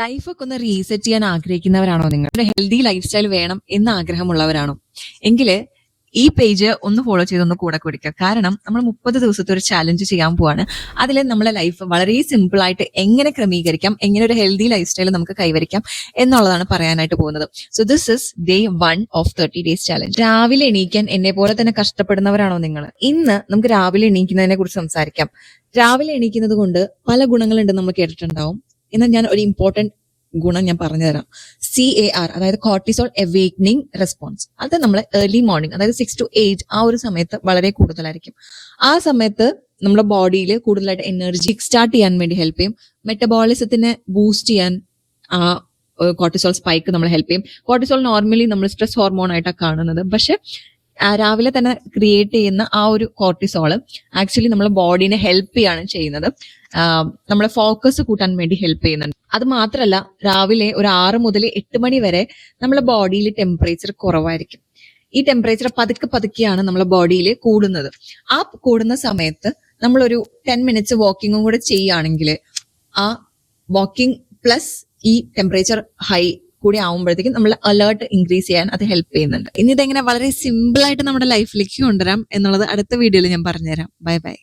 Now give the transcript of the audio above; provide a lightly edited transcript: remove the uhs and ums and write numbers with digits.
ലൈഫൊക്കെ ഒന്ന് റീസെറ്റ് ചെയ്യാൻ ആഗ്രഹിക്കുന്നവരാണോ നിങ്ങൾ? ഒരു ഹെൽത്തി ലൈഫ് സ്റ്റൈൽ വേണം എന്ന് ആഗ്രഹമുള്ളവരാണോ? എങ്കില് ഈ പേജ് ഒന്ന് ഫോളോ ചെയ്തൊന്ന് കൂടെ കുടിക്കുക. കാരണം നമ്മൾ 30 ദിവസത്തെ ഒരു ചാലഞ്ച് ചെയ്യാൻ പോവാണ്. അതിൽ നമ്മളെ ലൈഫ് വളരെ സിമ്പിൾ ആയിട്ട് എങ്ങനെ ക്രമീകരിക്കാം, എങ്ങനെ ഒരു ഹെൽത്തി ലൈഫ് സ്റ്റൈൽ നമുക്ക് കൈവരിക്കാം എന്നുള്ളതാണ് പറയാനായിട്ട് പോകുന്നത്. So this is day 1 of 30 days challenge. രാവിലെ എണീക്കാൻ എന്നെ പോലെ തന്നെ കഷ്ടപ്പെടുന്നവരാണോ നിങ്ങൾ? ഇന്ന് നമുക്ക് രാവിലെ എണീക്കുന്നതിനെ കുറിച്ച് സംസാരിക്കാം. രാവിലെ എണീക്കുന്നത് കൊണ്ട് പല ഗുണങ്ങളുണ്ട് നമ്മൾ കേട്ടിട്ടുണ്ടാവും. എന്നാൽ ഞാൻ ഒരു ഇമ്പോർട്ടന്റ് ഗുണം ഞാൻ പറഞ്ഞുതരാം. CAR, അതായത് കോർട്ടിസോൾ അവേക്കനിങ് റെസ്പോൺസ്. അത് നമ്മൾ ഏർലി മോർണിംഗ്, അതായത് 6 to 8 ആ ഒരു സമയത്ത് വളരെ കൂടുതലായിരിക്കും. ആ സമയത്ത് നമ്മുടെ ബോഡിയിൽ കൂടുതലായിട്ട് എനർജി സ്റ്റാർട്ട് ചെയ്യാൻ വേണ്ടി ഹെൽപ്പ് ചെയ്യും. മെറ്റബോളിസത്തിനെ ബൂസ്റ്റ് ചെയ്യാൻ ആ കോർട്ടിസോൾ സ്പൈക്ക് നമ്മൾ ഹെൽപ്പ് ചെയ്യും. കോർട്ടിസോൾ നോർമലി നമ്മൾ സ്ട്രെസ് ഹോർമോൺ ആയിട്ടാണ് കാണുന്നത്. പക്ഷെ രാവിലെ തന്നെ ക്രിയേറ്റ് ചെയ്യുന്ന ആ ഒരു കോർട്ടിസോള് ആക്ച്വലി നമ്മളെ ബോഡീനെ ഹെൽപ്പ് ചെയ്യാണ് ചെയ്യുന്നത്. നമ്മളെ ഫോക്കസ് കൂട്ടാൻ വേണ്ടി ഹെൽപ്പ് ചെയ്യുന്നുണ്ട്. അത് മാത്രമല്ല, രാവിലെ ഒരു 6 മുതൽ 8 മണി വരെ നമ്മളെ ബോഡിയിൽ ടെമ്പറേച്ചർ കുറവായിരിക്കും. ഈ ടെമ്പറേച്ചർ പതുക്കെ പതുക്കെയാണ് നമ്മളെ ബോഡിയിൽ കൂടുന്നത്. ആ കൂടുന്ന സമയത്ത് നമ്മളൊരു 10 മിനിറ്റ്സ് വാക്കിങ്ങും കൂടെ ചെയ്യുകയാണെങ്കിൽ ആ വാക്കിംഗ് പ്ലസ് ഈ ടെമ്പറേച്ചർ ഹൈ കൂടി ആവുമ്പോഴത്തേക്കും നമ്മൾ അലേർട്ട് ഇൻക്രീസ് ചെയ്യാൻ അത് ഹെൽപ്പ് ചെയ്യുന്നുണ്ട്. ഇനി ഇതെങ്ങനെ വളരെ സിമ്പിൾ ആയിട്ട് നമ്മുടെ ലൈഫിലേക്ക് കൊണ്ടുവരാം എന്നുള്ളത് അടുത്ത വീഡിയോയിൽ ഞാൻ പറഞ്ഞുതരാം. Bye bye.